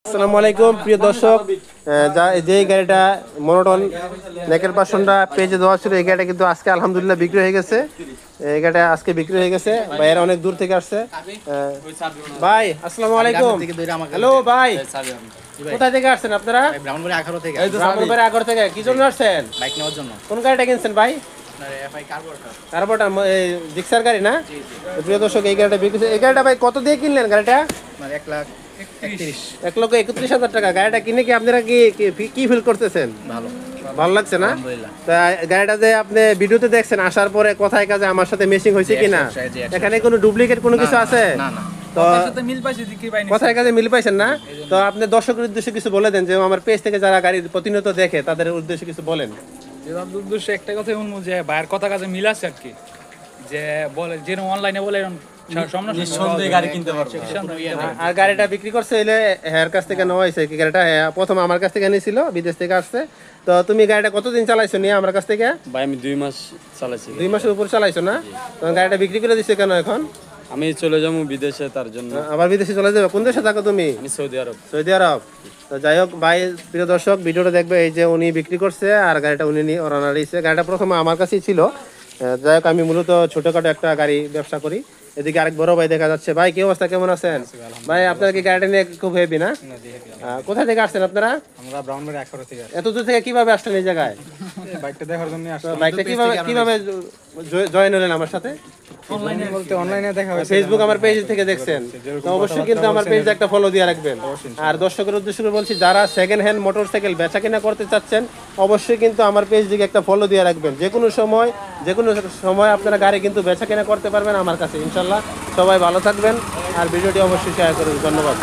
আসসালামু আলাইকুম প্রিয় দর্শক, যে গাড়িটা মনোটন নেকের পার্সনটা পেজে দেওয়া ছিল এই গাড়িটা কিন্তু আজকে আলহামদুলিল্লাহ বিক্রি হয়ে গেছে। এই গাড়িটা আজকে বিক্রি হয়ে গেছে। ভাইয়েরা অনেক দূর থেকে আসছে। ভাই আসসালামু আলাইকুম। হ্যালো ভাই, কোথায় থেকে আসছেন আপনারা? ব্রাহ্মণবাড়ি 11 থেকে। ব্রাহ্মণবাড়ি আগর থেকে। কি জন্য আসছেন? বাইক নেওয়ার জন্য। কোন গাড়িটা কিনছেন ভাই? এফআই কার্বোটা, এই জিক্সার গাড়ি না? প্রিয় দর্শক, এই গাড়িটা বিক্রি। এই গাড়িটা ভাই কত দিয়ে কিনলেন গাড়িটা? 1,31,000 টাকা। গাড়িটা কিনে কি আপনারা কি ফিল করতেছেন? ভালো লাগছে না? তা গাড়িটা যে আপনি ভিডিওতে দেখছেন, আসার পরে কথায় কাজে আমার সাথে মেশিং হয়েছে কিনা, এখানে কোনো ডুপ্লিকেট কোনো কিছু আছে? তো কথায় কাজে মিল পাইছেন না? তো আপনি দর্শকের উদ্দেশ্যে কিছু বলে দেন, যে আমার পেজ থেকে যারা গাড়ি প্রতিনিয়ত দেখে তাদের উদ্দেশ্যে কিছু বলেন। উদ্দেশ্যে একটা কথাই বলবো যে ভাইয়ের কথা কাজে মিল আছে আর কি, যে বলে যে অনলাইনে বলে গাড়ি কিনতে পারবে। আর গাড়িটা বিক্রি করছে হইলে হেয়ার কাছ থেকে নেওয়া হয়েছে কি? গাড়িটা প্রথম আমার কাছ থেকে নিয়েছিল, বিদেশ থেকে আসছে। তো তুমি গাড়িটা কতদিন চালাইছো নিয়ে আমার কাছ থেকে? ভাই আমি 2 মাস চালাইছি। 2 মাসের উপর চালাইছো না? তোমার গাড়িটা বিক্রি করে দিচ্ছে কেন এখন? আমি চলে যাবো বিদেশে, তার জন্য। আবার বিদেশে চলে যাবে? কোন দেশে থাকো তুমি? আমি সৌদি আরব। সৌদি আরব। তো যাই হোক ভাই, প্রিয় দর্শক, ভিডিওটা দেখবে। এই যে উনি বিক্রি করছে আর গাড়িটা উনি নিয়ে রানা দিয়েছে। গাড়িটা প্রথমে আমার কাছেই ছিল। যাই হোক, আমি মূলত ছোটখাটো একটা গাড়ি ব্যবসা করি। এদিকে আরেক বড় ভাই দেখা যাচ্ছে। ভাই কি অবস্থা, কেমন আছেন? ভাই আপনারা কি গাড়িটা নিয়ে খুব হেভি না? কোথা থেকে আসছেন আপনারা? আমরা ব্রাহ্মণবাড়ি 11 থেকে। এত দূর থেকে কিভাবে আসলেন এই জায়গায়? বাইকটা দেখার জন্য আসলাম। বাইকটা কিভাবে জয়েন হলেন আমার সাথে? অনলাইনে বলতে অনলাইনে দেখা হয়েছে। ফেসবুক আমার পেজ থেকে দেখছেন, তো অবশ্যই কিন্তু আমার পেজে একটা ফলো দিয়ে রাখবেন। আর দর্শকের উদ্দেশ্য করে বলছি, যারা সেকেন্ড হ্যান্ড মোটরসাইকেল বেচা কিনা করতে চাচ্ছেন, অবশ্যই কিন্তু আমার পেজ দিকে একটা ফলো দিয়ে রাখবেন। যে কোনো সময় আপনারা গাড়ি কিন্তু বেচা কিনা করতে পারবেন আমার কাছে ইনশাল্লাহ। সবাই ভালো থাকবেন আর ভিডিওটি অবশ্যই শেয়ার করবেন। ধন্যবাদ।